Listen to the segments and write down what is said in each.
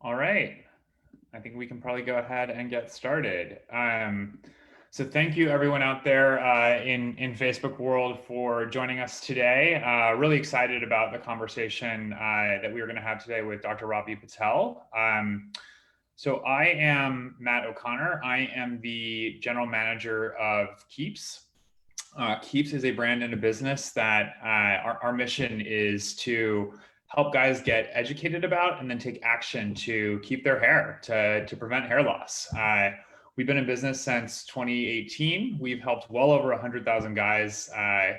All right. I think we can probably go ahead and get started. So thank you everyone out there in Facebook world for joining us today. Really excited about the conversation that we are going to have today with Dr. Ravi Patel. So I am Matt O'Connor. I am the general manager of Keeps. Keeps is a brand and a business that our mission is to help guys get educated about and then take action to keep their hair, to prevent hair loss. We've been in business since 2018. We've helped well over 100,000 guys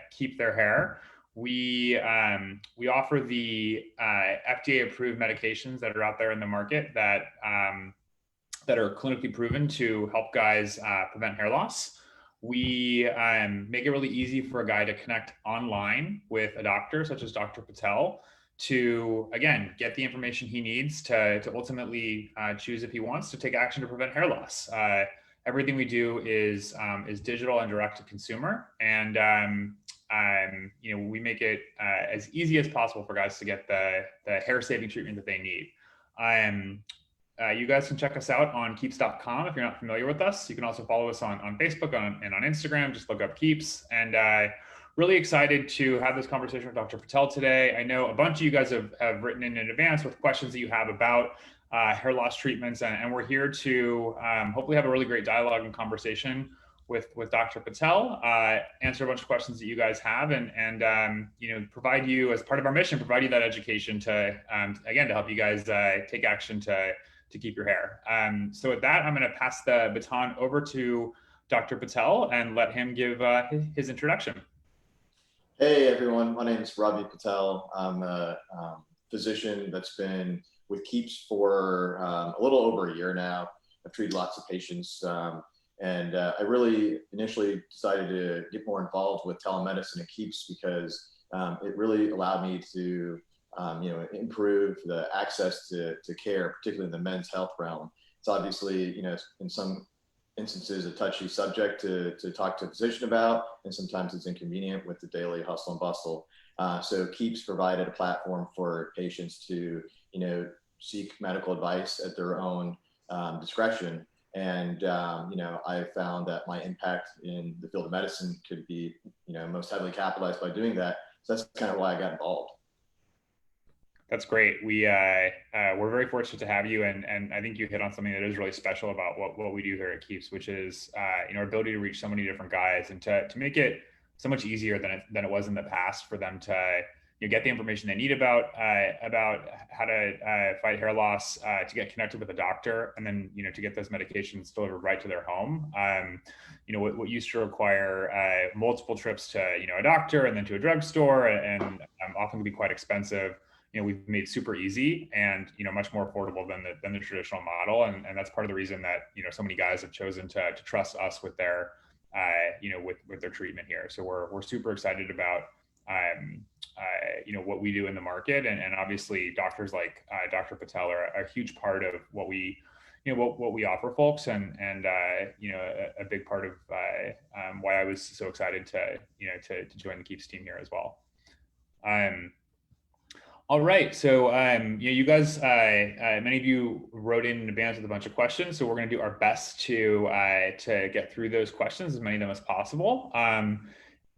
keep their hair. We offer the FDA approved medications that are out there in the market that are clinically proven to help guys prevent hair loss. We make it really easy for a guy to connect online with a doctor, such as Dr. Patel, to, again, get the information he needs to ultimately choose if he wants to take action to prevent hair loss. Everything we do is digital and direct to consumer. And we make it as easy as possible for guys to get the hair saving treatment that they need. You guys can check us out on keeps.com if you're not familiar with us. You can also follow us on Facebook and on Instagram. Just look up Keeps. And really excited to have this conversation with Dr. Patel today. I know a bunch of you guys have written in advance with questions that you have about hair loss treatments. And we're here to hopefully have a really great dialogue and conversation with Dr. Patel, answer a bunch of questions that you guys have, and provide you, as part of our mission, provide you that education to, again, to help you guys take action to keep your hair. So with that, I'm going to pass the baton over to Dr. Patel and let him give his introduction. Hey everyone, my name is Ravi Patel. I'm a physician that's been with Keeps for a little over a year now. I've treated lots of patients, and I really initially decided to get more involved with telemedicine at Keeps because it really allowed me to improve the access to care, particularly in the men's health realm. It's obviously, in some instances a touchy subject to talk to a physician about, and sometimes it's inconvenient with the daily hustle and bustle. So Keeps provided a platform for patients to, seek medical advice at their own discretion. And, I found that my impact in the field of medicine could be, most heavily capitalized by doing that. So that's kind of why I got involved. That's great. We're very fortunate to have you, and I think you hit on something that is really special about what we do here at Keeps, which is our ability to reach so many different guys and to make it so much easier than it was in the past for them to get the information they need about how to fight hair loss, to get connected with a doctor, and then to get those medications delivered right to their home. What used to require multiple trips to a doctor and then to a drugstore, and often can be quite expensive. We've made super easy and much more affordable than the traditional model, and that's part of the reason that so many guys have chosen to trust us with their with their treatment here. So we're super excited about what we do in the market, and obviously doctors like Dr. Patel are a huge part of what we what we offer folks, and a big part of why I was so excited to join the Keeps team here as well. All right, so you guys, many of you wrote in advance with a bunch of questions, so we're going to do our best to get through those questions, as many of them as possible.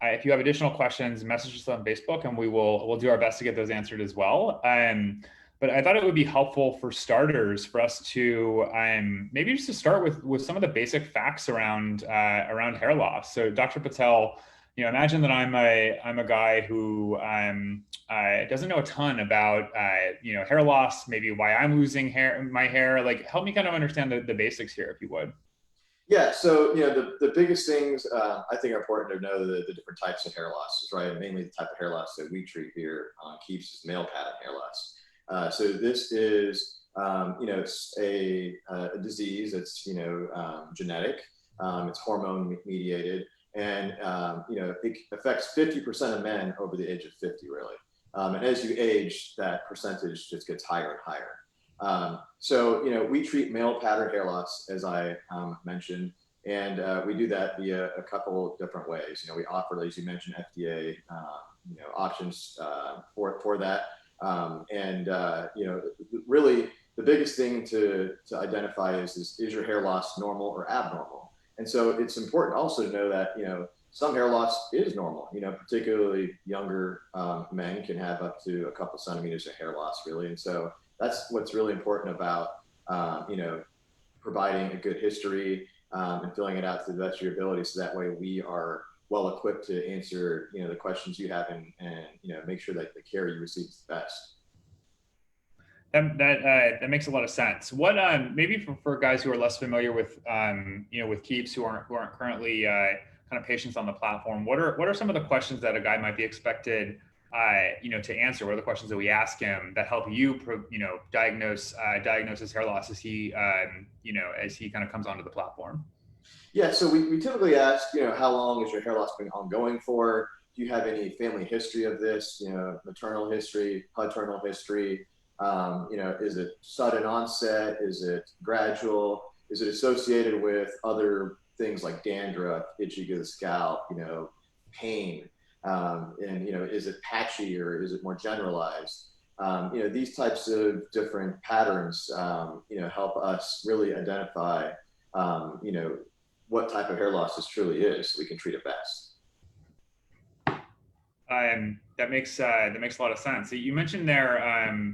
If you have additional questions, message us on Facebook, and we'll do our best to get those answered as well. But I thought it would be helpful for starters for us to maybe just to start with some of the basic facts around hair loss. So Dr. Patel, imagine that I'm a guy who doesn't know a ton about hair loss, maybe why I'm losing my hair. Like, help me kind of understand the basics here, if you would. Yeah, so the biggest things I think are important to know the different types of hair losses, right? Mainly the type of hair loss that we treat here on Keeps is male pattern hair loss. So this is it's a disease. It's genetic. It's hormone mediated. And it affects 50% of men over the age of 50, really. And as you age, that percentage just gets higher and higher. So we treat male pattern hair loss, as I mentioned, and we do that via a couple different ways. We offer, as you mentioned, FDA options for that. Really, the biggest thing to identify is your hair loss normal or abnormal? And so it's important also to know that, some hair loss is normal, particularly younger men can have up to a couple centimeters of hair loss, really. And so that's what's really important about, providing a good history and filling it out to the best of your ability. So that way we are well equipped to answer, the questions you have and make sure that the care you receive is the best. That makes a lot of sense. What maybe for guys who are less familiar with with Keeps, who aren't currently kind of patients on the platform, what are some of the questions that a guy might be expected to answer? What are the questions that we ask him that help you diagnose his hair loss as he as he kind of comes onto the platform? Yeah, so we typically ask, how long has your hair loss been ongoing for? Do you have any family history of this? Maternal history, paternal history. Is it sudden onset? Is it gradual? Is it associated with other things like dandruff, itching of the scalp, pain? Is it patchy or is it more generalized? These types of different patterns, help us really identify, what type of hair loss this truly is, so we can treat it best. That makes a lot of sense. So you mentioned there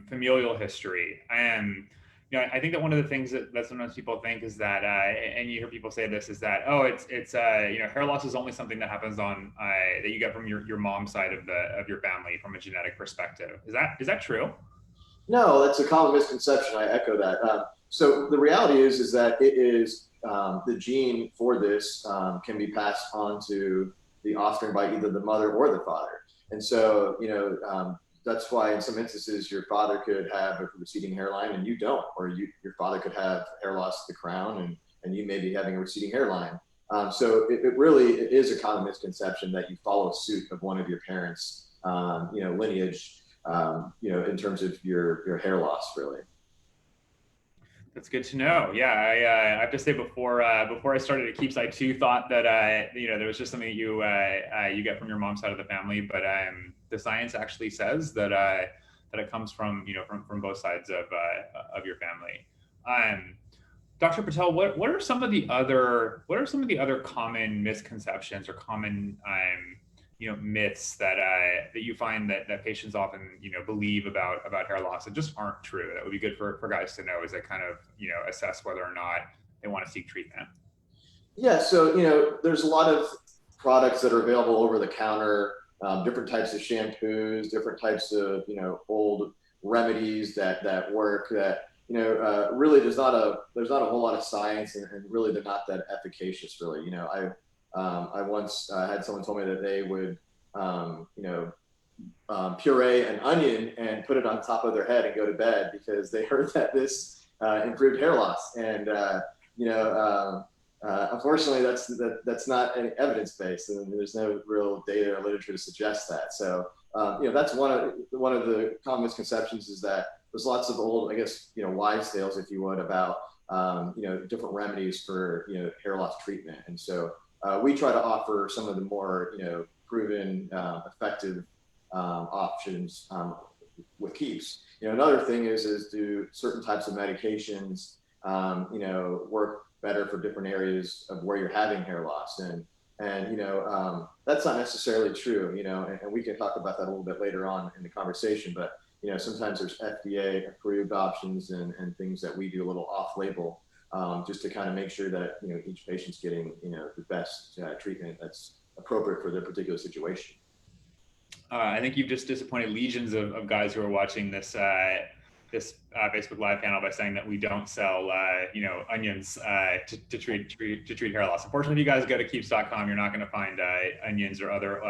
familial history, and I think that one of the things that sometimes people think is that, and you hear people say this, is that it's hair loss is only something that happens on that you get from your mom's side of your family from a genetic perspective. Is that true? No, that's a common misconception. I echo that. So the reality is that it is the gene for this can be passed on to the offspring by either the mother or the father. And so, that's why in some instances your father could have a receding hairline and you don't, or your father could have hair loss of the crown and you may be having a receding hairline. So it really is a common misconception that you follow suit of one of your parents, lineage, in terms of your hair loss, really. That's good to know. Yeah, I have to say before I started at Keeps, I too thought that there was just something that you get from your mom's side of the family, but the science actually says that that it comes from from both sides of your family. Dr. Patel, what are some of the other common misconceptions or common myths that you find that patients often believe about hair loss that just aren't true, that would be good for guys to know as they kind of assess whether or not they want to seek treatment? Yeah, so there's a lot of products that are available over the counter, different types of shampoos, different types of old remedies that work. That really there's not a whole lot of science, and really they're not that efficacious. Really, I once had someone told me that they would puree an onion and put it on top of their head and go to bed because they heard that this improved hair loss. And unfortunately, that's not any evidence based, and there's no real data or literature to suggest that. So that's one of the common misconceptions, is that there's lots of old, I guess, wives' tales, if you would, about different remedies for hair loss treatment. And so we try to offer some of the more proven, effective options with Keeps. Another thing is do certain types of medications work better for different areas of where you're having hair loss, and that's not necessarily true, and we can talk about that a little bit later on in the conversation. But sometimes there's FDA approved options and things that we do a little off label, just to kind of make sure that each patient's getting the best treatment that's appropriate for their particular situation. I think you've just disappointed legions of guys who are watching this Facebook Live panel by saying that we don't sell onions to treat hair loss. Unfortunately, if you guys go to keeps.com, you're not going to find onions or other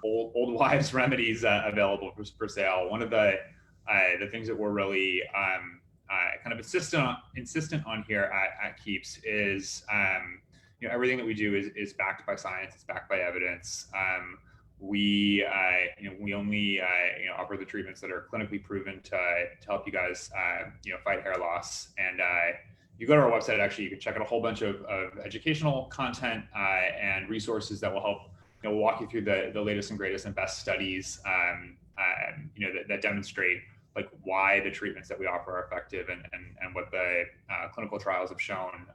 old wives remedies available for sale. One of the things that we're really kind of insistent on here at Keeps is everything that we do is backed by science. It's backed by evidence. We only offer the treatments that are clinically proven to help you guys fight hair loss. And you go to our website, actually you can check out a whole bunch of educational content and resources that will help walk you through the latest and greatest and best studies that demonstrate like why the treatments that we offer are effective and what the clinical trials have shown,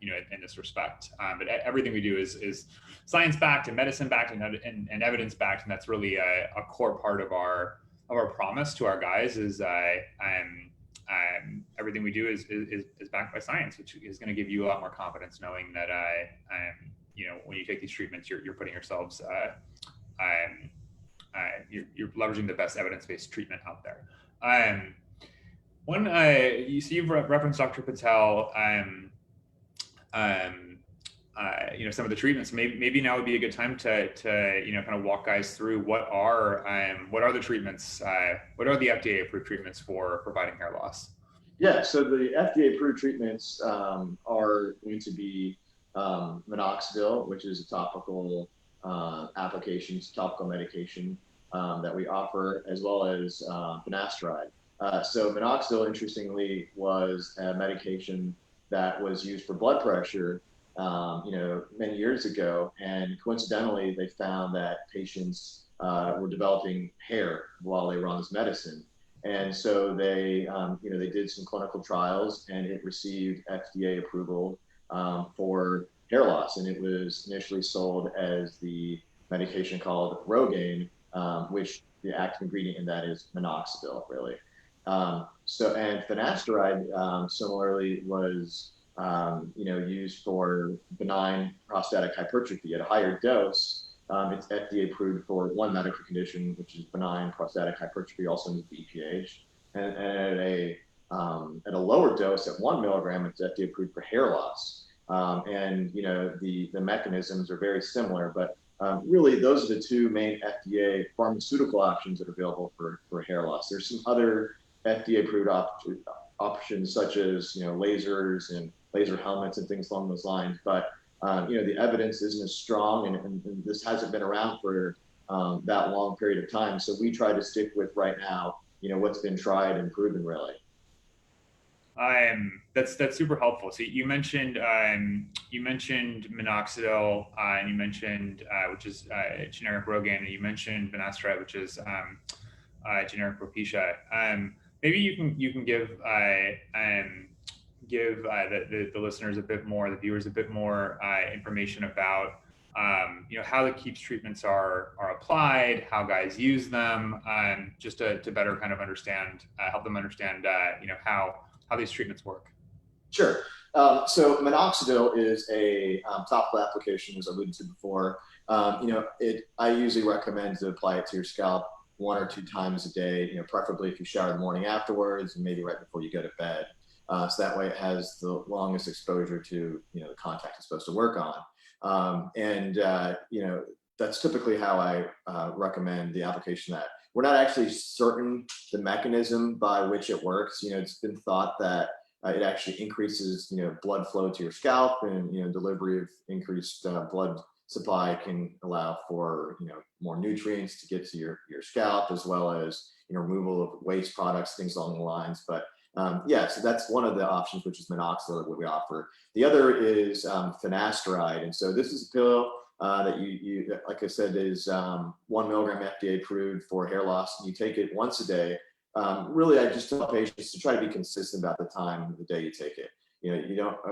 in this respect. But everything we do is science backed and medicine backed and evidence backed, and that's really a core part of our promise to our guys is everything we do is backed by science, which is going to give you a lot more confidence knowing that when you take these treatments, you're putting yourselves you're leveraging the best evidence-based treatment out there. You've referenced Dr. Patel. Some of the treatments. Maybe now would be a good time to kind of walk guys through what are the treatments, what are the FDA approved treatments for providing hair loss. Yeah, so the FDA approved treatments are going to be minoxidil, which is a topical application, topical medication that we offer, as well as finasteride. So minoxidil, interestingly, was a medication that was used for blood pressure, many years ago, and coincidentally, they found that patients were developing hair while they were on this medicine. And so they did some clinical trials, and it received FDA approval for hair loss. And it was initially sold as the medication called Rogaine, which the active ingredient in that is minoxidil, really. And finasteride, similarly, was used for benign prostatic hypertrophy at a higher dose. It's FDA approved for one medical condition, which is benign prostatic hypertrophy, also known as BPH. And at a lower dose, at 1 milligram, it's FDA approved for hair loss. The mechanisms are very similar, but really those are the two main FDA pharmaceutical options that are available for hair loss. There's some other FDA approved options such as lasers and laser helmets and things along those lines, but the evidence isn't as strong, and this hasn't been around for that long period of time. So we try to stick with right now, what's been tried and proven, really. That's super helpful. So you mentioned minoxidil, and you mentioned which is generic Rogaine, and you mentioned finasteride, which is generic Propecia. Maybe you can give the listeners a bit more, the viewers a bit more information about how the KEEPS treatments are applied, how guys use them, just to better kind of understand, help them understand how these treatments work. Sure. So minoxidil is a topical application, as I alluded to before. I usually recommend to apply it to your scalp 1 or 2 times a day, preferably if you shower the morning afterwards and maybe right before you go to bed. So that way it has the longest exposure to, the contact it's supposed to work on. That's typically how I recommend the application. That we're not actually certain the mechanism by which it works. It's been thought that it actually increases, blood flow to your scalp, and, delivery of increased blood supply can allow for, more nutrients to get to your scalp, as well as, removal of waste products, things along the lines. But so that's one of the options, which is minoxidil that we offer. The other is finasteride. And so this is a pill that you like I said, is 1 milligram FDA approved for hair loss. And you take it once a day. Really, I just tell patients to try to be consistent about the time of the day you take it.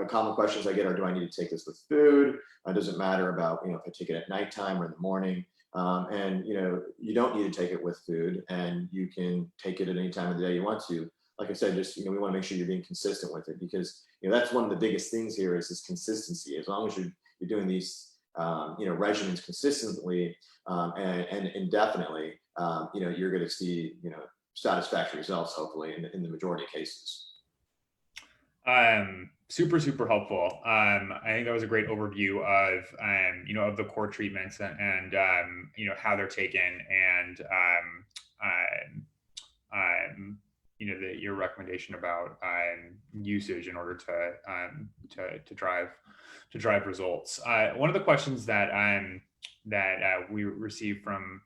Common questions I get are, do I need to take this with food? Does it matter about, if I take it at nighttime or in the morning? You don't need to take it with food, and you can take it at any time of the day you want to. Like I said, just, we want to make sure you're being consistent with it, because, that's one of the biggest things here is this consistency. As long as you're doing these, regimens consistently and indefinitely, you're going to see, satisfactory results, hopefully, in the majority of cases. Super helpful. I think that was a great overview of, of the core treatments and how they're taken, and, your recommendation about usage in order to drive results. One of the questions that we received from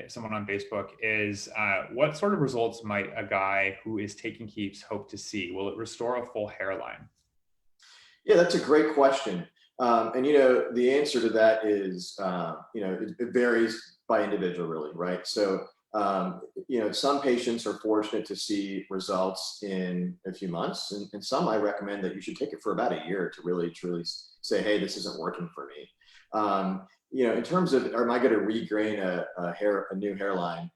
someone on Facebook is, what sort of results might a guy who is taking KEEPS hope to see? Will it restore a full hairline? Yeah, that's a great question. The answer to that is, it varies by individual, really, right? So some patients are fortunate to see results in a few months, and some I recommend that you should take it for about a year to really truly say, hey, this isn't working for me. In terms of, am I going to regrain a new hairline?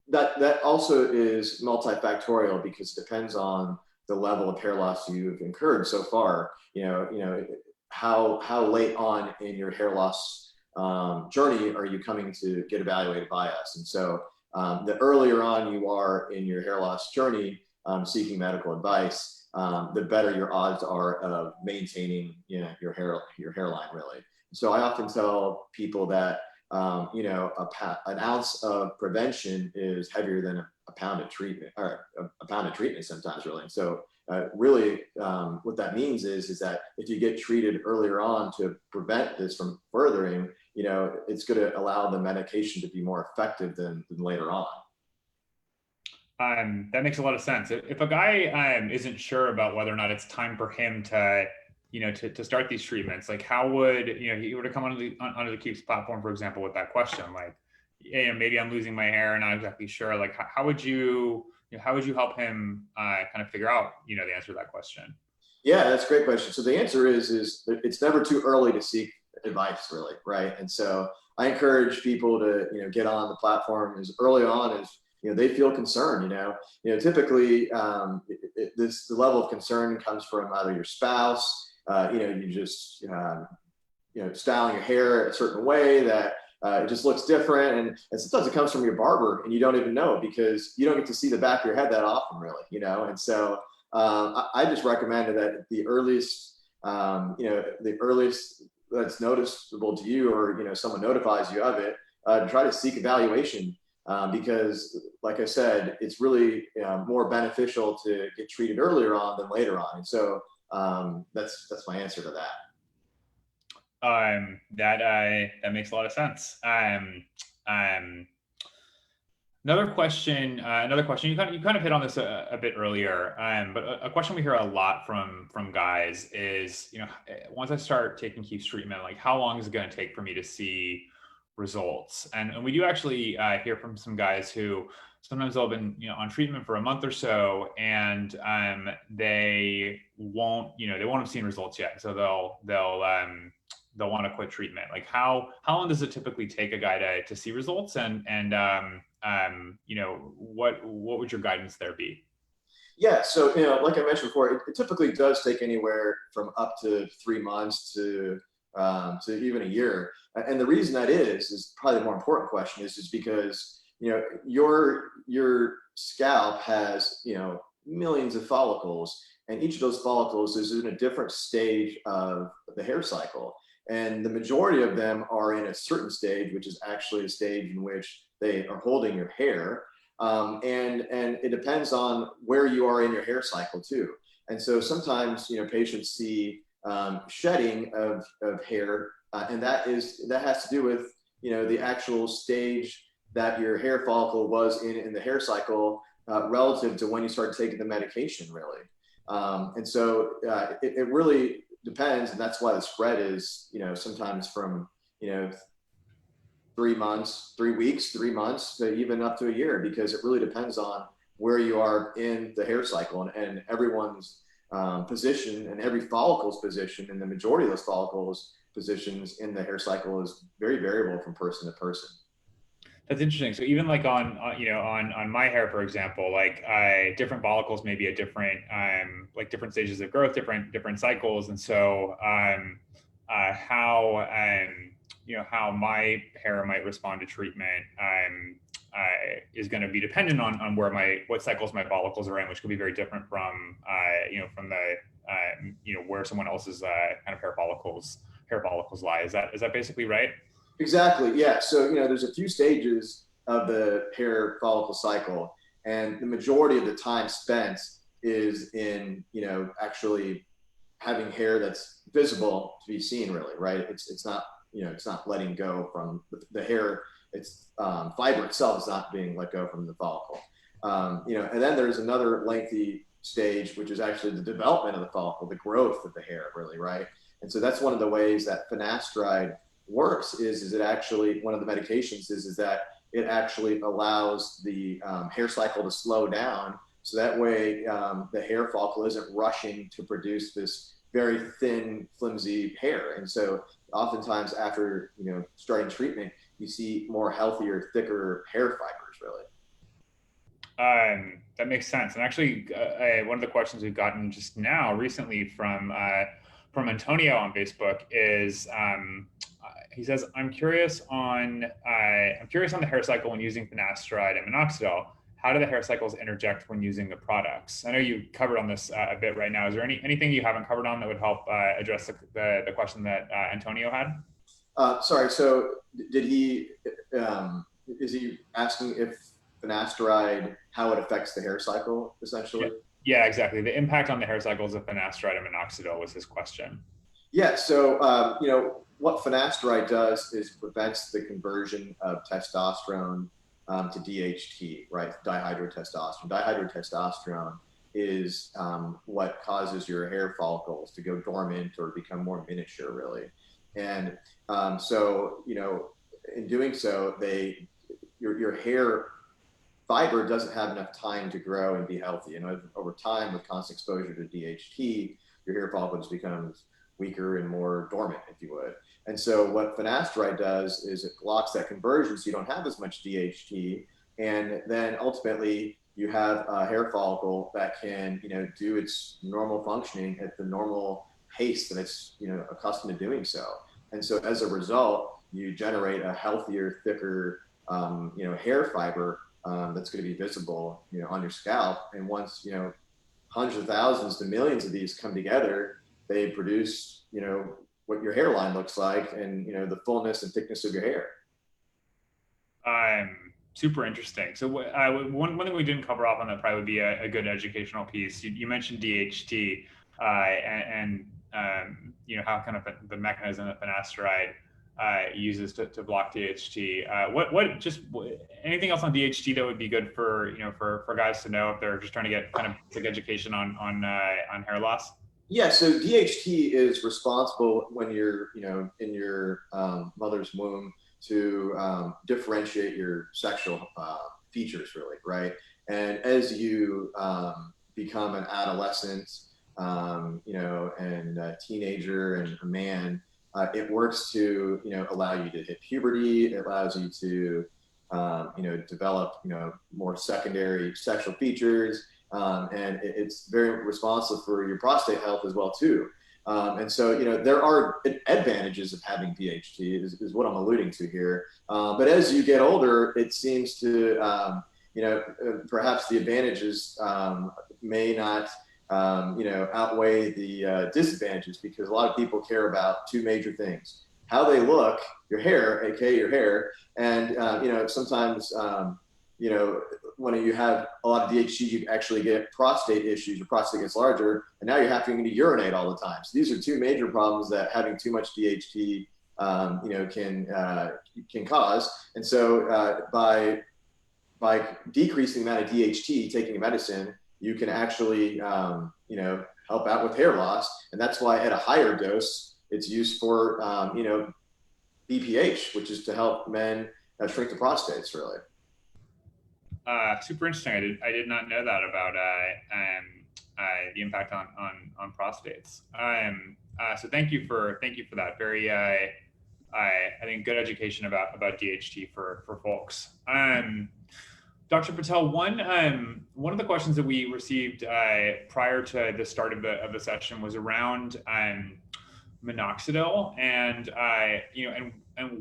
That also is multifactorial because it depends on the level of hair loss you've incurred so far. How late on in your hair loss journey are you coming to get evaluated by us? And so the earlier on you are in your hair loss journey, seeking medical advice, the better your odds are of maintaining your hairline really. So I often tell people that an ounce of prevention is heavier than a pound of treatment, or a pound of treatment sometimes really. And so really what that means is that if you get treated earlier on to prevent this from furthering, it's going to allow the medication to be more effective than later on. That makes a lot of sense. If a guy isn't sure about whether or not it's time for him to to start these treatments, like how would, he were to come onto the Keeps platform, for example, with that question, like, maybe I'm losing my hair and not exactly sure, like, how would you help him kind of figure out, the answer to that question? Yeah, that's a great question. So the answer is it's never too early to seek advice, really, right? And so I encourage people to get on the platform as early on as they feel concerned. Typically the level of concern comes from either your spouse, you just styling your hair a certain way that it just looks different, and sometimes it comes from your barber and you don't even know because you don't get to see the back of your head that often, really. And so I just recommend that the earliest that's noticeable to you, or someone notifies you of it, try to seek evaluation, because like I said, it's really more beneficial to get treated earlier on than later on. And so that's my answer to that. That makes a lot of sense. Another question. You kind of hit on this a bit earlier, but a question we hear a lot from guys is, once I start taking Keeps treatment, like how long is it going to take for me to see results? And we do actually hear from some guys who sometimes they'll have been on treatment for a month or so, and they won't have seen results yet, so they'll want to quit treatment. Like how long does it typically take a guy to see results, and what would your guidance there be? Yeah, so like I mentioned before, it typically does take anywhere from up to 3 months to even a year. And the reason that is probably the more important question, is because your scalp has millions of follicles, and each of those follicles is in a different stage of the hair cycle. And the majority of them are in a certain stage, which is actually a stage in which they are holding your hair. And it depends on where you are in your hair cycle too. And so sometimes patients see shedding of hair, and that has to do with the actual stage that your hair follicle was in the hair cycle, relative to when you started taking the medication, really. And so it really depends, and that's why the spread is sometimes from 3 months, 3 weeks, 3 months to even up to a year, because it really depends on where you are in the hair cycle, and everyone's position and every follicle's position, and the majority of those follicles positions in the hair cycle is very variable from person to person. That's interesting. So even like on my hair, for example, like different follicles may be at different like different stages of growth, different cycles, and so how my hair might respond to treatment is going to be dependent on what cycles my follicles are in, which could be very different from from the where someone else's kind of hair follicles lie. Is that basically right? Exactly. Yeah. So, there's a few stages of the hair follicle cycle, and the majority of the time spent is in, actually having hair that's visible to be seen, really, right? It's not, it's not letting go from the hair. It's fiber itself is not being let go from the follicle. And then there's another lengthy stage, which is actually the development of the follicle, the growth of the hair, really, right? And so that's one of the ways that finasteride works is it actually, one of the medications is that it actually allows the hair cycle to slow down. So that way the hair follicle isn't rushing to produce this very thin, flimsy hair. And so oftentimes after, starting treatment, you see more healthier, thicker hair fibers, really. That makes sense. And actually, one of the questions we've gotten just now recently from Antonio on Facebook is he says, I'm curious on the hair cycle when using finasteride and minoxidil. How do the hair cycles interject when using the products? I know you covered on this a bit right now. Is there anything you haven't covered on that would help address the question that Antonio had? Sorry. So did he? Is he asking if finasteride, how it affects the hair cycle, Yeah, essentially? yeah, exactly. The impact on the hair cycles of finasteride and minoxidil was his question. Yeah. So what finasteride does is prevents the conversion of testosterone to DHT, right? Dihydrotestosterone. Dihydrotestosterone is what causes your hair follicles to go dormant or become more miniature, really. And so, in doing so, your hair fiber doesn't have enough time to grow and be healthy. And over time, with constant exposure to DHT, your hair follicle just becomes weaker and more dormant, if you would. And so what finasteride does is it blocks that conversion so you don't have as much DHT. And then ultimately you have a hair follicle that can, do its normal functioning at the normal pace that it's, accustomed to doing so. And so as a result, you generate a healthier, thicker, hair fiber that's going to be visible, on your scalp. And once, hundreds of thousands to millions of these come together, they produce, what your hairline looks like and, the fullness and thickness of your hair. Super interesting. So one thing we didn't cover off on that probably would be a good educational piece. You mentioned DHT and how kind of the mechanism that finasteride uses to block DHT. Anything else on DHT that would be good for for guys to know if they're just trying to get kind of basic education on hair loss? Yeah, so DHT is responsible when you're, in your mother's womb to differentiate your sexual features, really, right? And as you become an adolescent, and a teenager and a man, it works to, allow you to hit puberty. It allows you to, develop, more secondary sexual features. And it's very responsive for your prostate health as well too. And so, there are advantages of having DHT is what I'm alluding to here. But as you get older, it seems to, perhaps the advantages may not, outweigh the disadvantages, because a lot of people care about two major things: how they look, your hair, aka your hair, and sometimes when you have a lot of DHT, you actually get prostate issues. Your prostate gets larger, and now you're having to urinate all the time. So these are two major problems that having too much DHT, can cause. And so by decreasing the amount of DHT, taking a medicine, you can actually help out with hair loss. And that's why at a higher dose, it's used for BPH, which is to help men shrink the prostates, really. Super interesting. I did not know that about the impact on prostates. So thank you for that. Very I think good education about DHT for folks. Dr. Patel, one of the questions that we received prior to the start of the session was around minoxidil and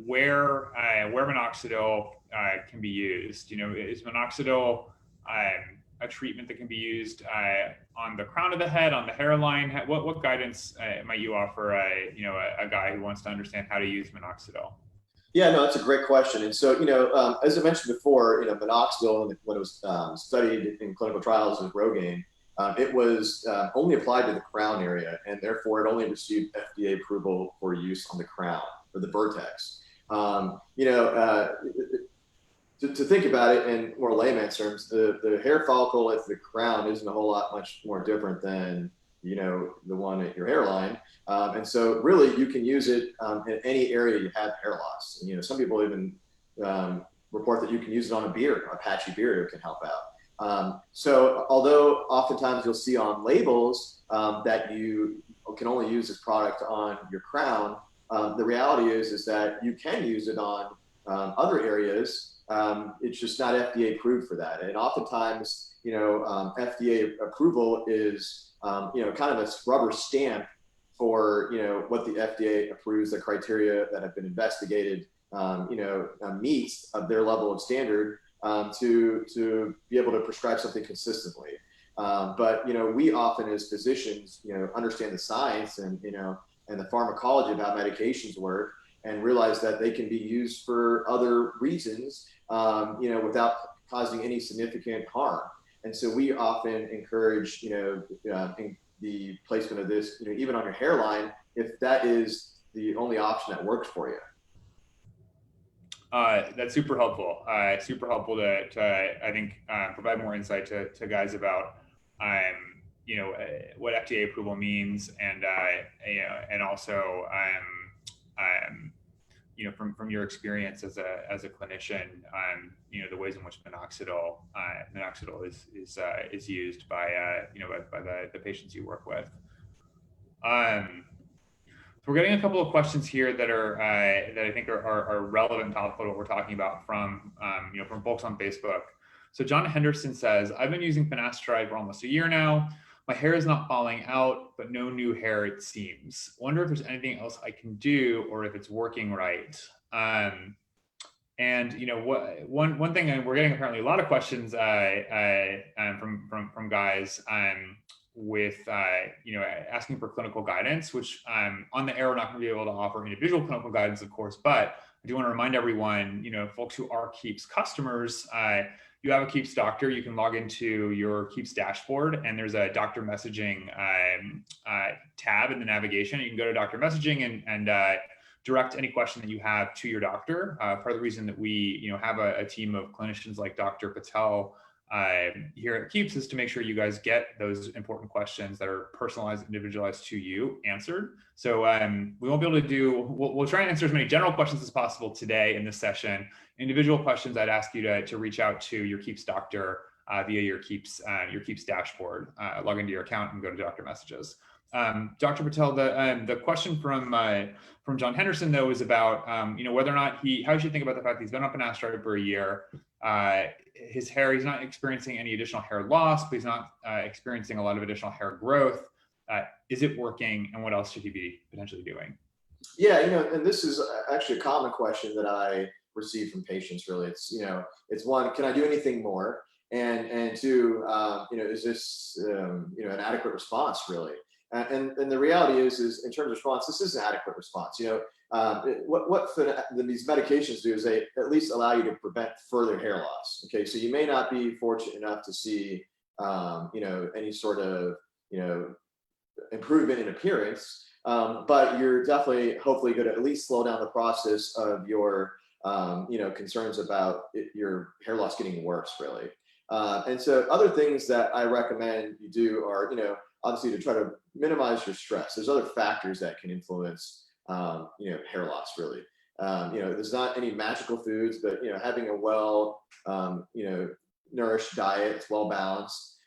where minoxidil can be used. Is minoxidil a treatment that can be used on the crown of the head, on the hairline? What guidance might you offer a guy who wants to understand how to use minoxidil? Yeah, no, that's a great question. And so, as I mentioned before, minoxidil, when it was studied in clinical trials with Rogaine, it was only applied to the crown area, and therefore it only received FDA approval for use on the crown, or the vertex. To think about it in more layman's terms, the hair follicle at the crown isn't a whole lot much more different than the one at your hairline. And so really you can use it in any area you have hair loss. And, some people even report that you can use it on a beard, a patchy beard, it can help out. So although oftentimes you'll see on labels that you can only use this product on your crown, the reality is that you can use it on other areas. It's just not FDA approved for that. And oftentimes, FDA approval is, kind of a rubber stamp for, what the FDA approves, the criteria that have been investigated, meets of their level of standard to be able to prescribe something consistently. But, we often as physicians, understand the science and the pharmacology of how medications work and realize that they can be used for other reasons, without causing any significant harm. And so we often encourage, the placement of this, even on your hairline, if that is the only option that works for you. That's super helpful. Super helpful to I think, provide more insight to guys about, what FDA approval means, and also, from your experience as a clinician, the ways in which minoxidil is used by the patients you work with. So we're getting a couple of questions here that are that I think are relevant and topical to what we're talking about from folks on Facebook. So John Henderson says, I've been using finasteride for almost a year now. My hair is not falling out, but no new hair, it seems. Wonder if there's anything else I can do or if it's working right. And one thing, and we're getting apparently a lot of questions from guys with asking for clinical guidance, which on the air we're not going to be able to offer individual clinical guidance, of course, but I do want to remind everyone, folks who are Keeps customers, you have a Keeps doctor, you can log into your Keeps dashboard and there's a doctor messaging tab in the navigation. You can go to doctor messaging and direct any question that you have to your doctor. Part of the reason that we have a team of clinicians like Dr. Patel here at Keeps is to make sure you guys get those important questions that are personalized, individualized to you answered. So we won't be able to we'll try and answer as many general questions as possible today in this session. Individual questions, I'd ask you to reach out to your Keeps doctor via your Keeps dashboard. Log into your account and go to doctor messages. Dr. Patel, the question from John Henderson though is about whether or not how you should think about the fact that he's been on finasteride for a year. His hair, he's not experiencing any additional hair loss, but he's not experiencing a lot of additional hair growth. Is it working, and what else should he be potentially doing? Yeah, and this is actually a common question that I receive from patients. Really, it's it's one, can I do anything more, and two, is this an adequate response really? And the reality is in terms of response, this is an adequate response. What these medications do is they at least allow you to prevent further hair loss. Okay, so you may not be fortunate enough to see any sort of improvement in appearance, but you're definitely hopefully going to at least slow down the process of your concerns about your hair loss getting worse really. And so other things that I recommend you do are obviously to try to minimize your stress. There's other factors that can influence hair loss really. There's not any magical foods, but having a well nourished diet, it's well balanced,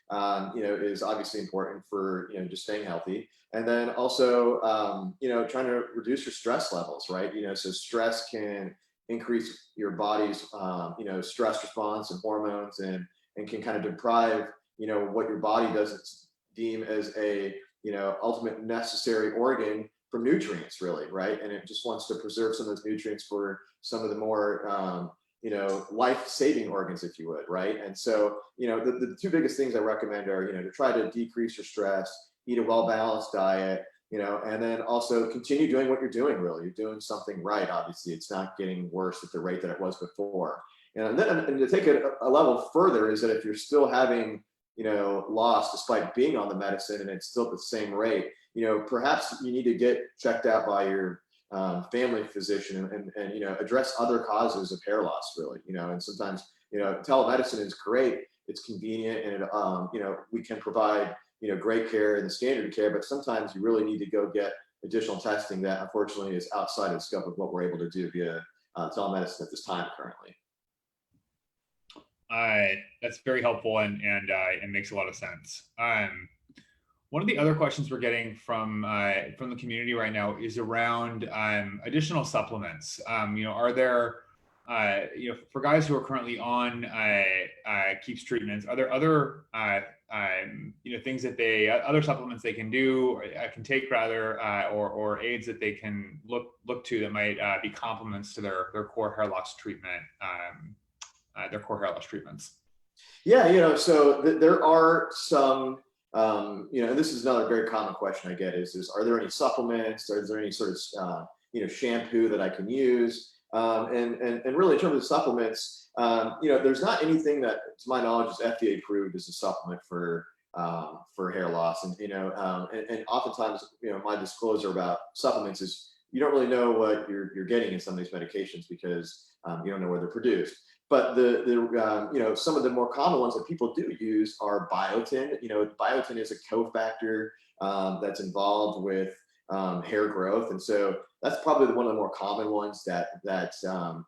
is obviously important for just staying healthy. And then also trying to reduce your stress levels, right? So stress can increase your body's stress response and hormones, and can kind of deprive what your body doesn't deem as a ultimate necessary organ from nutrients really, right? And it just wants to preserve some of those nutrients for some of the more life-saving organs, if you would, right? And so the two biggest things I recommend are to try to decrease your stress, eat a well-balanced diet, and then also continue doing what you're doing really. You're doing something right. Obviously it's not getting worse at the rate that it was before. And to take it a level further is that if you're still having loss despite being on the medicine and it's still at the same rate, perhaps you need to get checked out by your family physician and address other causes of hair loss really. And sometimes telemedicine is great, it's convenient, and we can provide great care and the standard care, but sometimes you really need to go get additional testing that unfortunately is outside of the scope of what we're able to do via telemedicine at this time currently. That's very helpful and it makes a lot of sense. One of the other questions we're getting from the community right now is around additional supplements. Are there for guys who are currently on keeps treatments, are there other things that other supplements they can do or can take rather, or aids that they can look to that might be complements to their core hair loss treatment, their core hair loss treatments? Yeah, so there are some, and this is another very common question I get is are there any supplements? Is there any sort of, shampoo that I can use? And really in terms of supplements, there's not anything that, to my knowledge, is FDA approved as a supplement for hair loss. And oftentimes, my disclosure about supplements is you don't really know what you're getting in some of these medications because you don't know where they're produced. But some of the more common ones that people do use are biotin. Biotin is a cofactor that's involved with hair growth, and so that's probably one of the more common ones that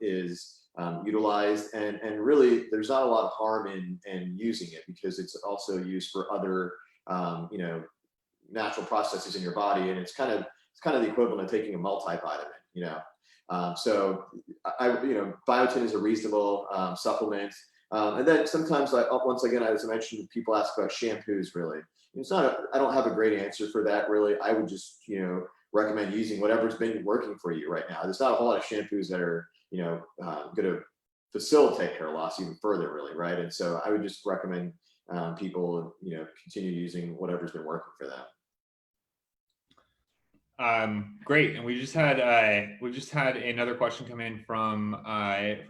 is utilized. And really, there's not a lot of harm in using it because it's also used for other natural processes in your body, and it's kind of the equivalent of taking a multivitamin. So biotin is a reasonable supplement. And then sometimes, once again, as I mentioned, people ask about shampoos. Really, I don't have a great answer for that. Really, I would just recommend using whatever's been working for you right now. There's not a whole lot of shampoos that are going to facilitate hair loss even further, really, right? And so I would just recommend people continue using whatever's been working for them. Great, and we just had another question come in from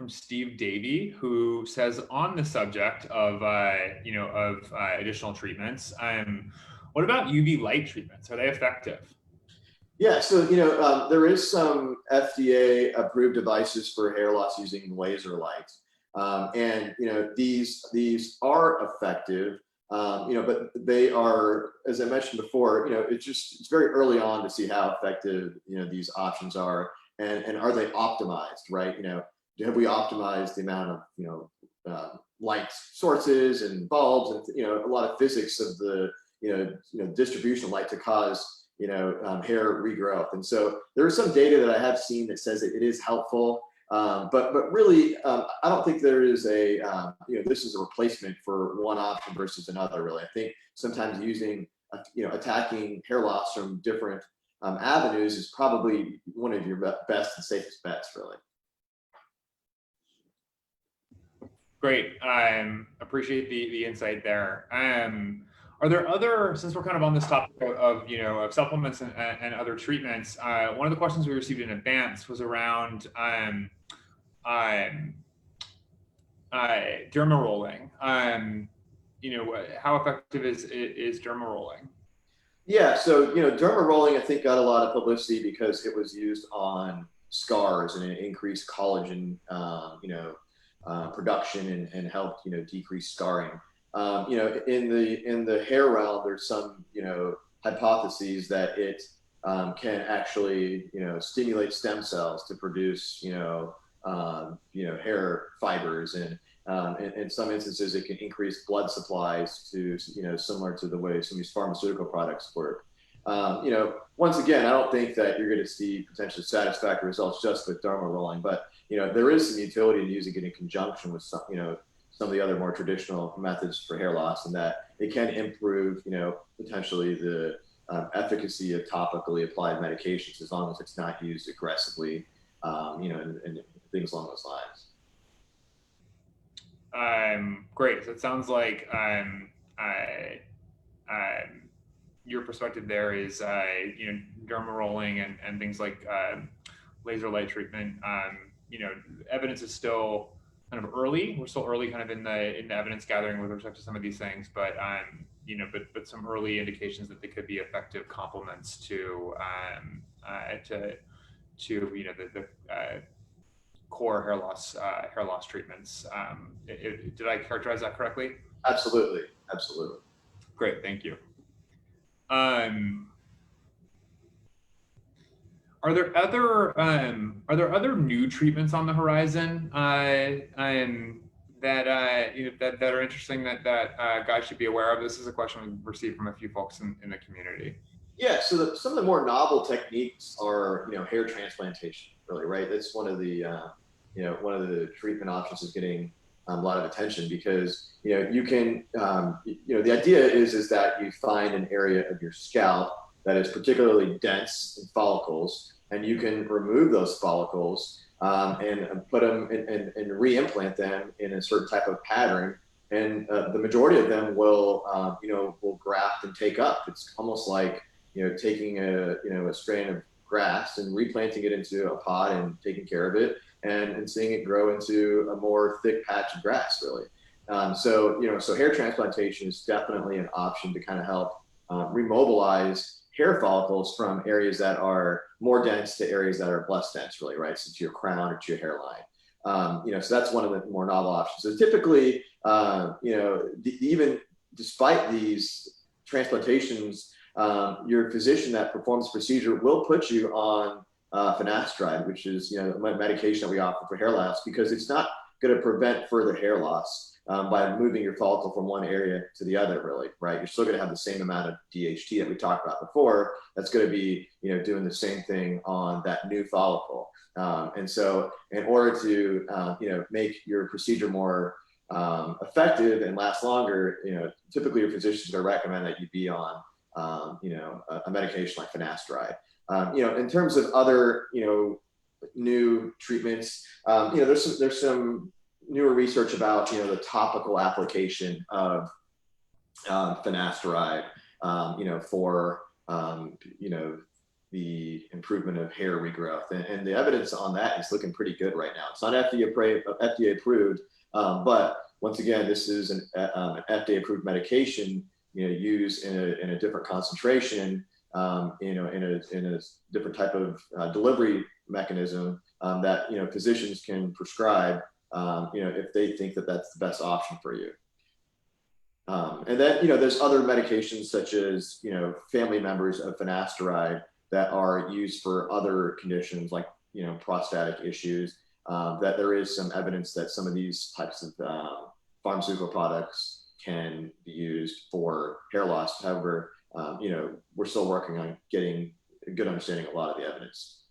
Steve Davey, who says, on the subject of additional treatments, what about UV light treatments? Are they effective? Yeah, so there is some FDA approved devices for hair loss using laser light, and these are effective. But they are, as I mentioned before, it's very early on to see how effective, these options are, and are they optimized, right? Have we optimized the amount of, light sources and bulbs and, a lot of physics of the, distribution of light to cause, hair regrowth. And so there is some data that I have seen that says that it is helpful. But really, I don't think there is this is a replacement for one option versus another, really. I think sometimes using, attacking hair loss from different avenues is probably one of your best and safest bets, really. Great. Appreciate the insight there. Are there other, since we're kind of on this topic of supplements and other treatments, one of the questions we received in advance was around derma rolling. How effective is derma rolling? Yeah, so derma rolling, I think, got a lot of publicity because it was used on scars and it increased collagen, production and helped decrease scarring. In the hair realm, there's some hypotheses that it can actually stimulate stem cells to produce hair fibers, and in some instances it can increase blood supplies to similar to the way some of these pharmaceutical products work. Once again, I don't think that you're going to see potentially satisfactory results just with derma rolling, but there is some utility in using it in conjunction with some of the other more traditional methods for hair loss, and that it can improve potentially the efficacy of topically applied medications as long as it's not used aggressively, and things along those lines. Great. So it sounds like your perspective there is derma rolling and things like laser light treatment. Evidence is still kind of early. We're still early, kind of in the evidence gathering with respect to some of these things, but some early indications that they could be effective complements to the core hair loss treatments. Did I characterize that correctly? Absolutely. Great, thank you. Um, are there other new treatments on the horizon that that are interesting that guys should be aware of? This is a question we've received from a few folks in the community. Yeah, so some of the more novel techniques are, hair transplantation, really, right? That's one of the, one of the treatment options is getting a lot of attention because, you can, the idea is that you find an area of your scalp that is particularly dense in follicles, and you can remove those follicles and put them and re-implant them in a certain type of pattern. And the majority of them will graft and take up. It's almost like, taking a strain of grass and replanting it into a pot and taking care of it and seeing it grow into a more thick patch of grass, really. So hair transplantation is definitely an option to kind of help remobilize hair follicles from areas that are more dense to areas that are less dense, really, right? So to your crown or to your hairline. So that's one of the more novel options. So typically, even despite these transplantations, your physician that performs the procedure will put you on finasteride, which is a medication that we offer for hair loss, because it's not going to prevent further hair loss by moving your follicle from one area to the other, really, right? You're still going to have the same amount of DHT that we talked about before. That's going to be doing the same thing on that new follicle. And so in order to make your procedure more effective and last longer, typically your physician is going to recommend that you be on a medication like finasteride. In terms of other, new treatments, there's some newer research about, the topical application of finasteride, for, the improvement of hair regrowth. And the evidence on that is looking pretty good right now. It's not FDA approved, but once again, this is an FDA approved medication, used in a different concentration, in a different type of delivery mechanism that physicians can prescribe, if they think that that's the best option for you. And then there's other medications such as family members of finasteride that are used for other conditions like prostatic issues. That there is some evidence that some of these types of pharmaceutical products can be used for hair loss. However, we're still working on getting a good understanding of a lot of the evidence.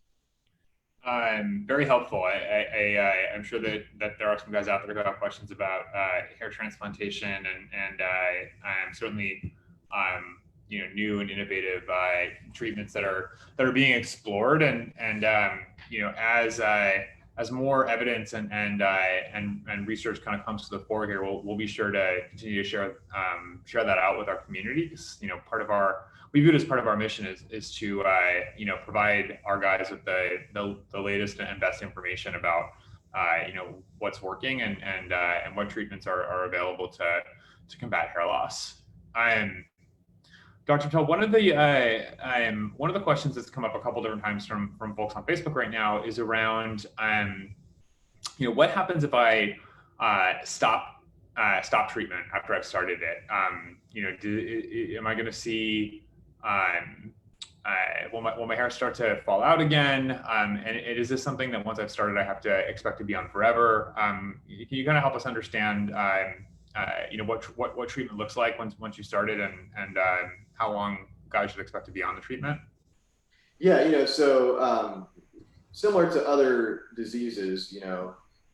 Very helpful. I'm sure that there are some guys out there who have questions about hair transplantation and certainly new and innovative treatments that are being explored and as more evidence and research kind of comes to the fore here, we'll be sure to continue to share that out with our community, because we view it as part of our mission is to provide our guys with the latest and best information about what's working and what treatments are available to combat hair loss. Dr. Patel, one of the questions that's come up a couple different times from folks on Facebook right now is around what happens if I stop treatment after I've started it? Am I going to see will my hair start to fall out again? And is this something that once I've started, I have to expect to be on forever? Can you kind of help us understand, what treatment looks like once you started and how long guys should expect to be on the treatment? Yeah, so similar to other diseases,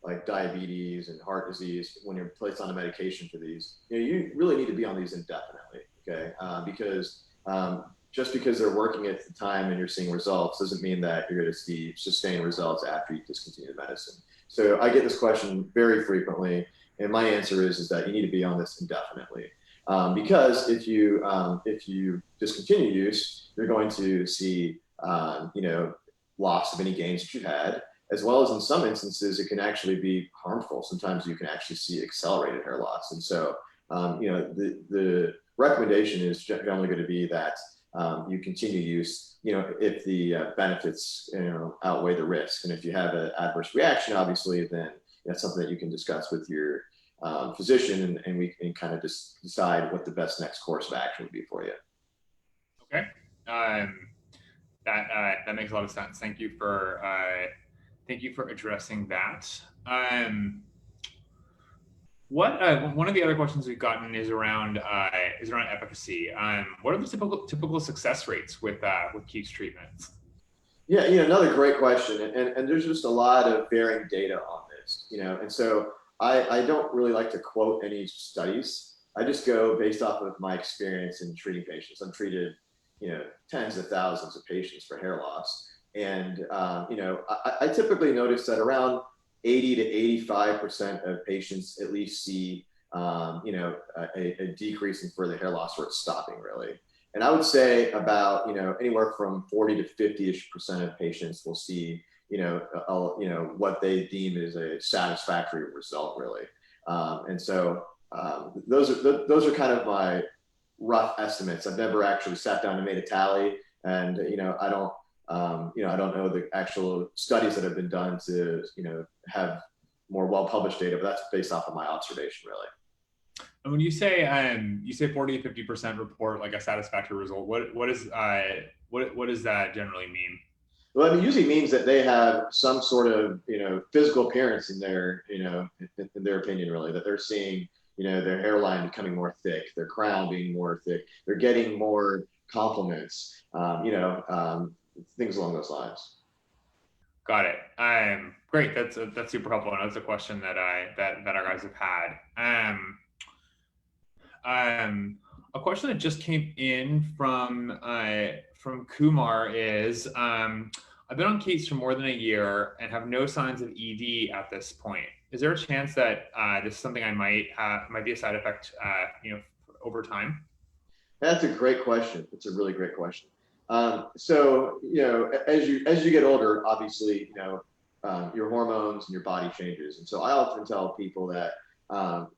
like diabetes and heart disease, when you're placed on a medication for these, you really need to be on these indefinitely, okay? Because just because they're working at the time and you're seeing results doesn't mean that you're going to see sustained results after you discontinue the medicine. So I get this question very frequently, and my answer is that you need to be on this indefinitely. Because if you discontinue use, you're going to see loss of any gains that you had, as well as in some instances it can actually be harmful. Sometimes you can actually see accelerated hair loss, and so the recommendation is generally going to be that you continue use, if the benefits outweigh the risk, and if you have an adverse reaction, obviously, then that's something that you can discuss with your physician, and we can kind of just decide what the best next course of action would be for you. Okay. Um, that makes a lot of sense. Thank you for addressing that. What one of the other questions we've gotten is around efficacy. What are the typical success rates with Keats treatments? Yeah, another great question, and there's just a lot of varying data on this, and so I don't really like to quote any studies. I just go based off of my experience in treating patients. I've treated, tens of thousands of patients for hair loss, and I typically notice that around 80 to 85% of patients at least see, a decrease in further hair loss, or it's stopping really. And I would say about, anywhere from 40 to 50-ish% of patients will see, what they deem is a satisfactory result, really. And so those are kind of my rough estimates. I've never actually sat down and made a tally, and I don't know the actual studies that have been done to, have more well-published data, but that's based off of my observation, really. And when you say 40 to 50% report like a satisfactory result, what does that generally mean? Well, I mean, usually means that they have some sort of, physical appearance in their, in their opinion, really, that they're seeing, their hairline becoming more thick, their crown being more thick, they're getting more compliments, things along those lines. Got it. Great. That's super helpful, and that's a question that our guys have had. A question that just came in from Kumar is, I've been on Keats for more than a year and have no signs of ED at this point. Is there a chance that this is something I might be a side effect, over time? That's a great question. It's a really great question. So, as you get older, obviously, your hormones and your body changes. And so I often tell people that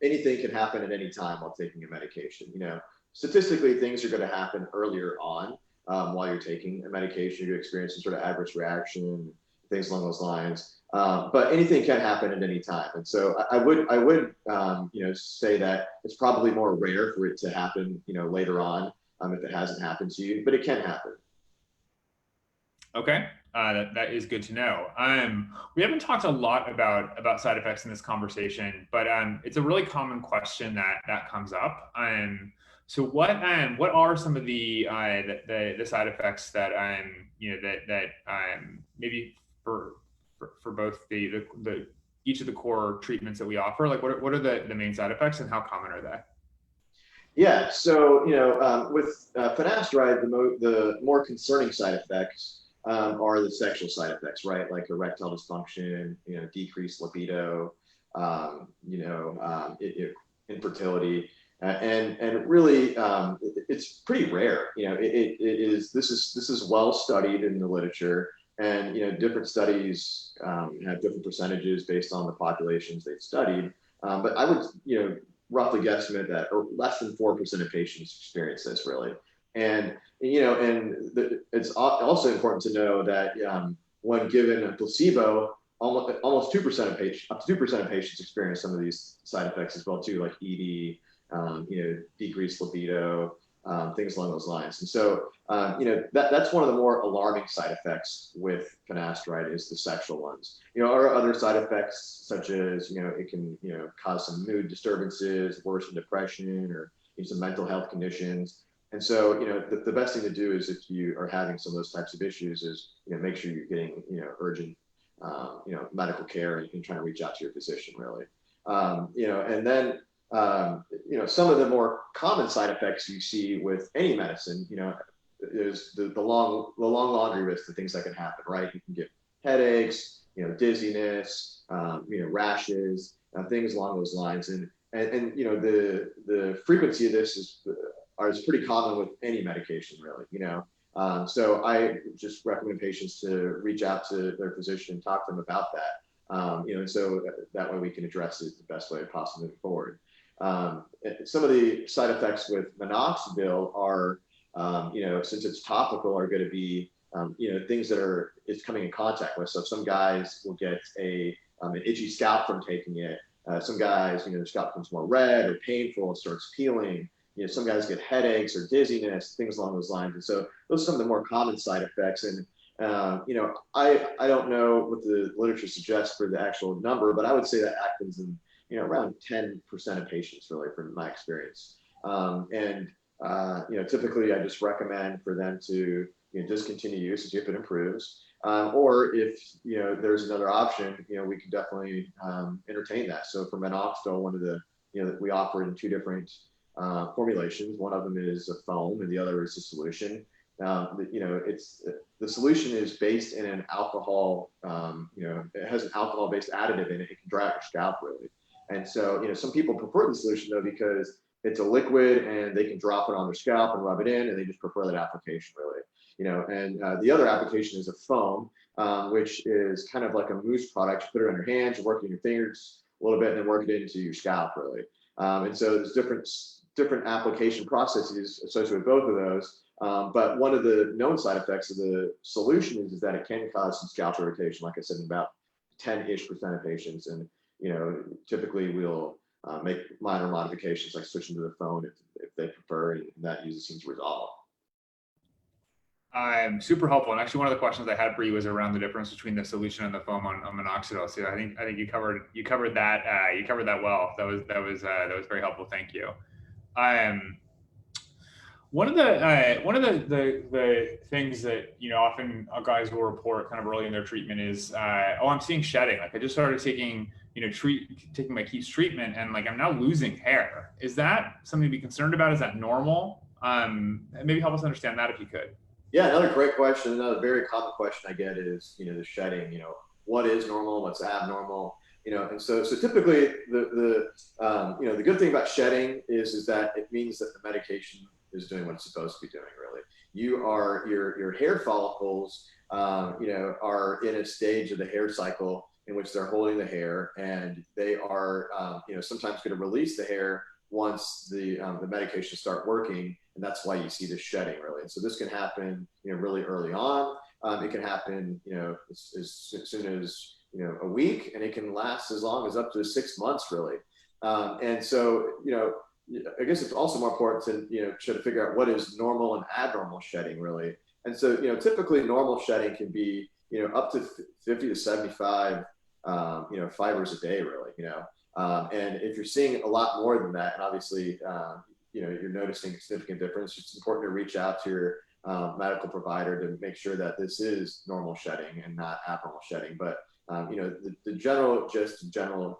anything can happen at any time while taking a medication. Statistically, things are going to happen earlier on while you're taking a medication. You experience some sort of adverse reaction, things along those lines. But anything can happen at any time. And so I would say that it's probably more rare for it to happen, later on, if it hasn't happened to you, but it can happen. Okay, that is good to know. We haven't talked a lot about side effects in this conversation, but it's a really common question that comes up. So what are some of the side effects that maybe for both the each of the core treatments that we offer? Like what are the main side effects, and how common are they? Yeah, so with finasteride, the more concerning side effects are the sexual side effects, right? Like erectile dysfunction, decreased libido, infertility, and really it's pretty rare. This is well studied in the literature, and different studies have different percentages based on the populations they've studied. But I would roughly guesstimate that less than 4% of patients experience this, really. And it's also important to know that when given a placebo, almost 2% of patients, up to 2% of patients experience some of these side effects as well too, like ED, decreased libido, things along those lines. And so that's one of the more alarming side effects with finasteride, is the sexual ones. There are other side effects such as it can cause some mood disturbances, worsen depression, or some mental health conditions. And so, the best thing to do is, if you are having some of those types of issues, is, make sure you're getting, urgent, medical care, and trying to reach out to your physician, really. And then, some of the more common side effects you see with any medicine, is the long laundry list of things that can happen, right? You can get headaches, dizziness, rashes, things along those lines. And the frequency of this is pretty common with any medication, really. So I just recommend patients to reach out to their physician and talk to them about that. And so that way we can address it the best way possible moving forward. Some of the side effects with minoxidil are, since it's topical, are going to be, things that it's coming in contact with. So some guys will get an itchy scalp from taking it. Some guys, their scalp becomes more red or painful, it starts peeling. some guys get headaches or dizziness, things along those lines. And so those are some of the more common side effects. And I don't know what the literature suggests for the actual number, but I would say that happens in around 10% of patients, really, from my experience. Typically I just recommend for them to discontinue use if it improves. Or if there's another option, we can definitely entertain that. So for minoxidil, one of the that we offer in two different formulations. One of them is a foam, and the other is a solution. The solution is based in an alcohol. It has an alcohol-based additive in it. It can dry out your scalp really. And so some people prefer the solution though because it's a liquid and they can drop it on their scalp and rub it in, and they just prefer that application really. The other application is a foam, which is kind of like a mousse product. You put it on your hands, you work it in your fingers a little bit, and then work it into your scalp really. And so there's different application processes associated with both of those. But one of the known side effects of the solution is that it can cause some scalp irritation, like I said, in about 10-ish% of patients. And typically we'll make minor modifications like switching to the phone if they prefer, and that usually seems to resolve. Super helpful. And actually, one of the questions I had for you was around the difference between the solution and the foam on minoxidil. So I think you covered that well. That was very helpful. Thank you. One of the things that often guys will report kind of early in their treatment is I'm seeing shedding. Like I just started taking my Keeps treatment, and like I'm now losing hair. Is that something to be concerned about? Is that normal? Maybe help us understand that if you could. Yeah, another great question. Another very common question I get is, the shedding. What is normal? What's abnormal? And so typically the good thing about shedding is that it means that the medication is doing what it's supposed to be doing. Really, your hair follicles, are in a stage of the hair cycle in which they're holding the hair, and they are, sometimes going to release the hair once the medications start working. And that's why you see this shedding really. And so this can happen, really early on. It can happen, as soon as, a week, and it can last as long as up to 6 months really. And so, I guess it's also more important to, try to figure out what is normal and abnormal shedding really. And so, typically normal shedding can be, up to 50 to 75, fibers a day really, and if you're seeing a lot more than that, and obviously, you're noticing a significant difference, it's important to reach out to your medical provider to make sure that this is normal shedding and not abnormal shedding. But the general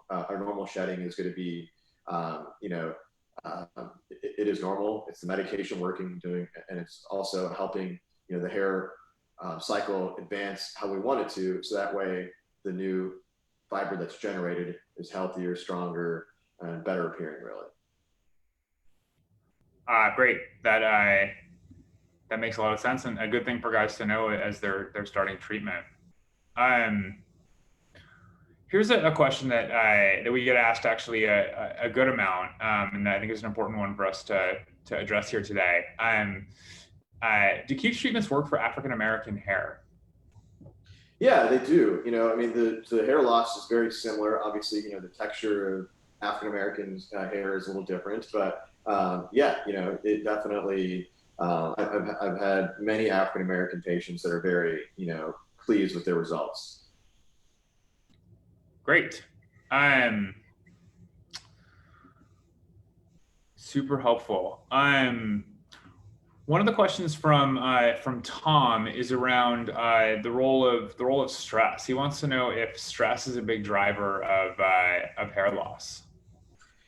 or normal shedding is going to be, it is normal. It's the medication working, and it's also helping the hair cycle advance how we want it to, so that way the new fiber that's generated is healthier, stronger, and better appearing really. Great. That makes a lot of sense, and a good thing for guys to know as they're starting treatment. Here's a question that we get asked actually a good amount, and I think is an important one for us to address here today. Do Keeps treatments work for African American hair? Yeah, they do. The hair loss is very similar. Obviously, the texture of African Americans' hair is a little different, but it definitely. I've had many African American patients that are very, pleased with their results. Great. Super helpful. One of the questions from Tom is around the role of stress. He wants to know if stress is a big driver of hair loss.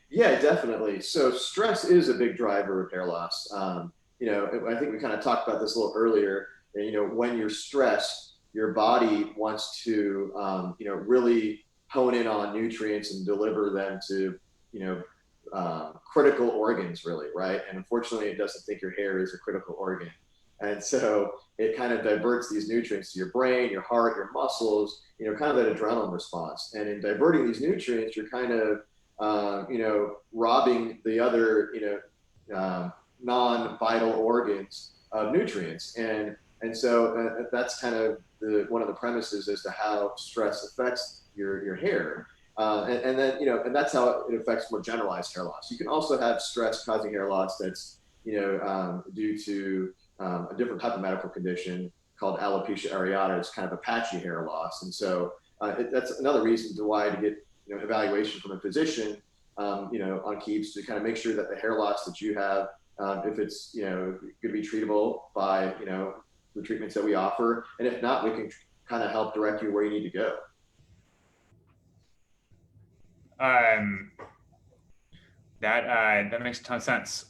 Yeah, definitely. So stress is a big driver of hair loss. I think we kind of talked about this a little earlier. When you're stressed, your body wants to, really hone in on nutrients and deliver them to, critical organs really, right? And unfortunately, it doesn't think your hair is a critical organ. And so it kind of diverts these nutrients to your brain, your heart, your muscles, kind of that adrenaline response. And in diverting these nutrients, you're kind of, robbing the other, non-vital organs of nutrients. And so that's kind of one of the premises as to how stress affects your hair. And then, and that's how it affects more generalized hair loss. You can also have stress causing hair loss that's, due to a different type of medical condition called alopecia areata. It's kind of a patchy hair loss. And so that's another reason to get, evaluation from a physician, on keeps to kind of make sure that the hair loss that you have, if it's, going to be treatable by, the treatments that we offer. And if not, we can kind of help direct you where you need to go. That makes a ton of sense.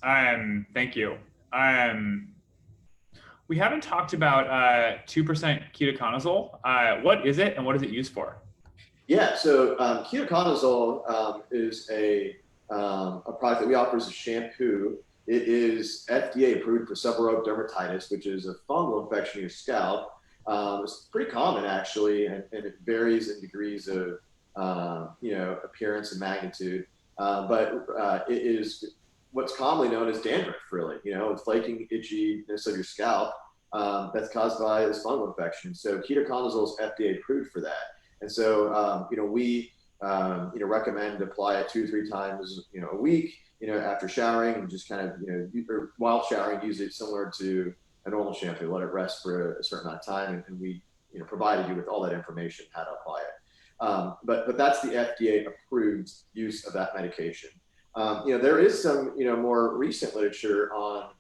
Thank you. We haven't talked about 2% ketoconazole. What is it and what is it used for? Yeah, so ketoconazole is a product that we offer as a shampoo. It is FDA approved for seborrheic dermatitis, which is a fungal infection in your scalp. It's pretty common actually, and it varies in degrees of appearance and magnitude. But it is what's commonly known as dandruff, really. It's flaking itchiness of your scalp that's caused by this fungal infection. So ketoconazole is FDA approved for that. And so, we, recommend apply it 2 or 3 times, a week, after showering, and just kind of, or while showering, use it similar to a normal shampoo, let it rest for a certain amount of time. And we, provided you with all that information, how to apply it. But that's the FDA approved use of that medication. There is some, more recent literature on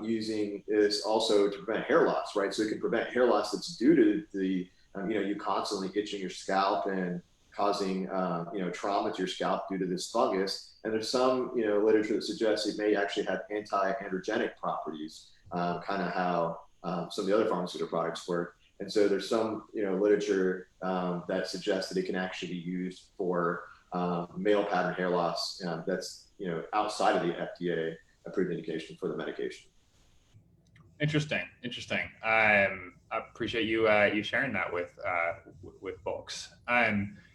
using this also to prevent hair loss, right? So it can prevent hair loss that's due to the you constantly itching your scalp and causing, trauma to your scalp due to this fungus. And there's some, literature that suggests it may actually have anti-androgenic properties, kind of how some of the other pharmaceutical products work. And so there's some, literature that suggests that it can actually be used for male pattern hair loss that's, outside of the FDA approved indication for the medication. Interesting. I appreciate you sharing that with folks.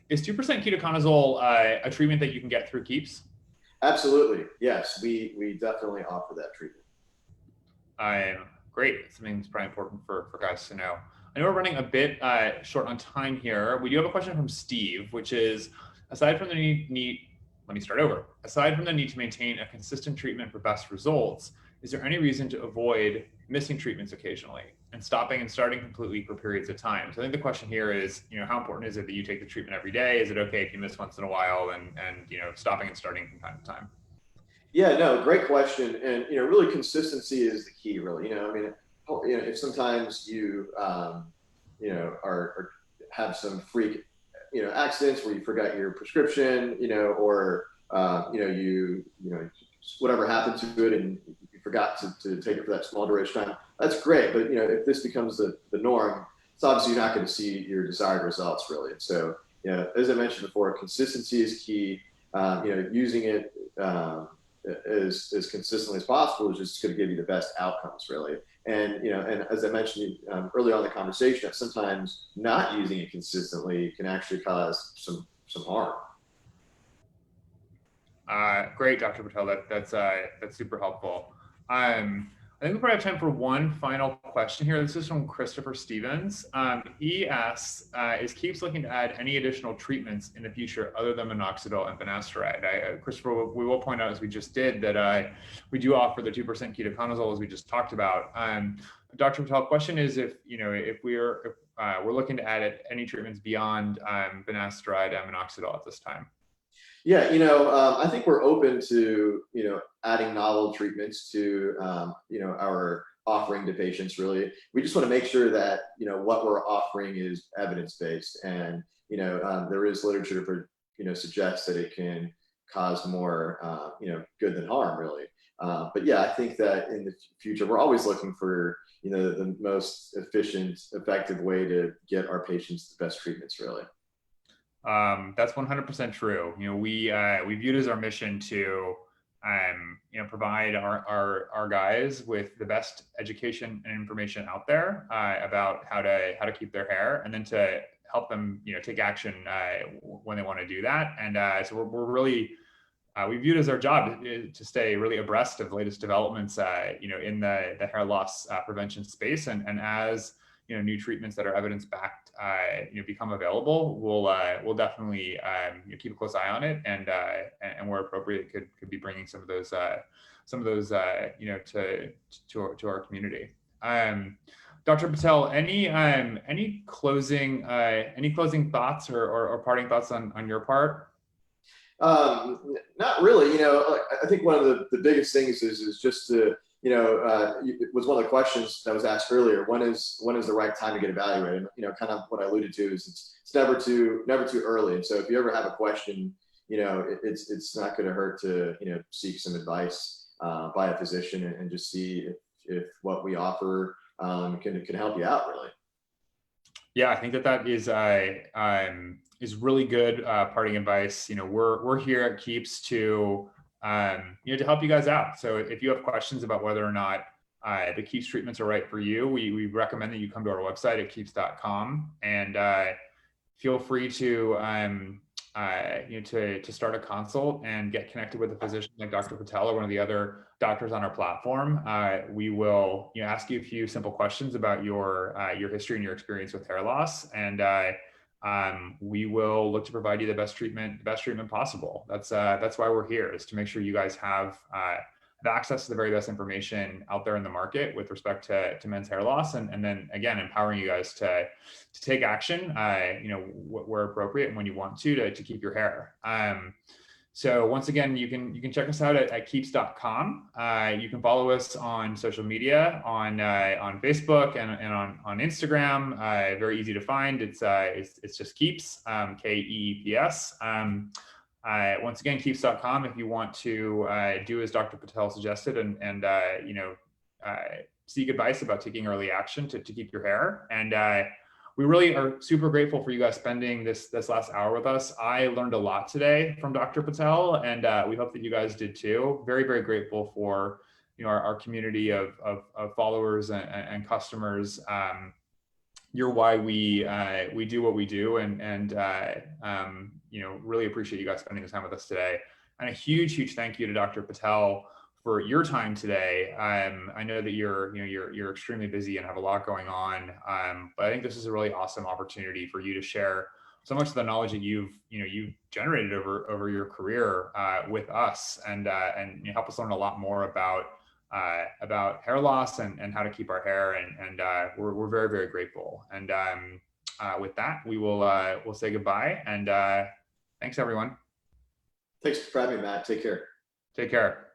Is 2% ketoconazole a treatment that you can get through Keeps? Absolutely, yes. We definitely offer that treatment. Great. Something that's probably important for guys to know. I know we're running a bit short on time here. We do have a question from Steve, which is, aside from the need to maintain a consistent treatment for best results, is there any reason to avoid missing treatments occasionally and stopping and starting completely for periods of time? So I think the question here is, how important is it that you take the treatment every day? Is it okay if you miss once in a while and stopping and starting from time to time? Yeah, no, great question. And, really consistency is the key, really. If sometimes you, have some freak, accidents where you forgot your prescription, or, whatever happened to it and you forgot to take it for that small duration of time, that's great. But, if this becomes the norm, it's obviously you're not going to see your desired results, really. And so, as I mentioned before, consistency is key. Using it as consistently as possible is just going to give you the best outcomes, really. And, and as I mentioned earlier on in the conversation, that sometimes not using it consistently can actually cause some harm. Great, Dr. Patel. That's super helpful. I think we probably have time for one final question here. This is from Christopher Stevens. He asks, is Keeps looking to add any additional treatments in the future other than minoxidil and finasteride? Christopher, we will point out, as we just did, that we do offer the 2% ketoconazole, as we just talked about. Dr. Patel, question is if we're looking to add any treatments beyond finasteride and minoxidil at this time. Yeah, I think we're open to, adding novel treatments to, our offering to patients, really. We just want to make sure that, what we're offering is evidence-based, and, there is literature for, suggests that it can cause more, good than harm, really. But yeah, I think that in the future, we're always looking for, the most efficient, effective way to get our patients the best treatments, really. That's 100% true. We view it as our mission to, provide our guys with the best education and information out there about how to keep their hair, and then to help them, take action when they want to do that. And so we're really, we view it as our job to stay really abreast of the latest developments, in the hair loss prevention space, and as new treatments that are evidence-backed become available, we'll definitely keep a close eye on it, and where appropriate, could be bringing some of those to our community. Dr. Patel, any closing thoughts or parting thoughts on your part? Not really. I think one of the biggest things is just to, it was one of the questions that was asked earlier. When is the right time to get evaluated? Kind of what I alluded to is it's never too early. And so if you ever have a question, it's not going to hurt to seek some advice by a physician, and just see if what we offer can help you out, really. Yeah, I think that is really good parting advice. We're here at Keeps to to help you guys out. So if you have questions about whether or not the Keeps treatments are right for you, we recommend that you come to our website at keeps.com, and feel free to to start a consult and get connected with a physician like Dr. Patel or one of the other doctors on our platform. We will ask you a few simple questions about your history and your experience with hair loss, and we will look to provide you the best treatment possible. That's why we're here, is to make sure you guys have access to the very best information out there in the market with respect to men's hair loss, and then again empowering you guys to take action where appropriate and when you want to keep your hair. So once again, you can check us out at keeps.com. You can follow us on social media, on Facebook and on Instagram. Very easy to find. It's just Keeps, KEEPS. Once again, keeps.com if you want to do as Dr. Patel suggested, and seek advice about taking early action to keep your hair. And we really are super grateful for you guys spending this last hour with us. I learned a lot today from Dr. Patel, and we hope that you guys did too. Very, very grateful for our community of followers and customers. You're why we do what we do, and really appreciate you guys spending the time with us today. And a huge thank you to Dr. Patel for your time today. I know that you're extremely busy and have a lot going on, but I think this is a really awesome opportunity for you to share so much of the knowledge that you've generated over your career with us, and help us learn a lot more about hair loss and how to keep our hair, and we're very, very grateful. And with that, we'll say goodbye, and thanks everyone. Thanks for having me, Matt. Take care. Take care.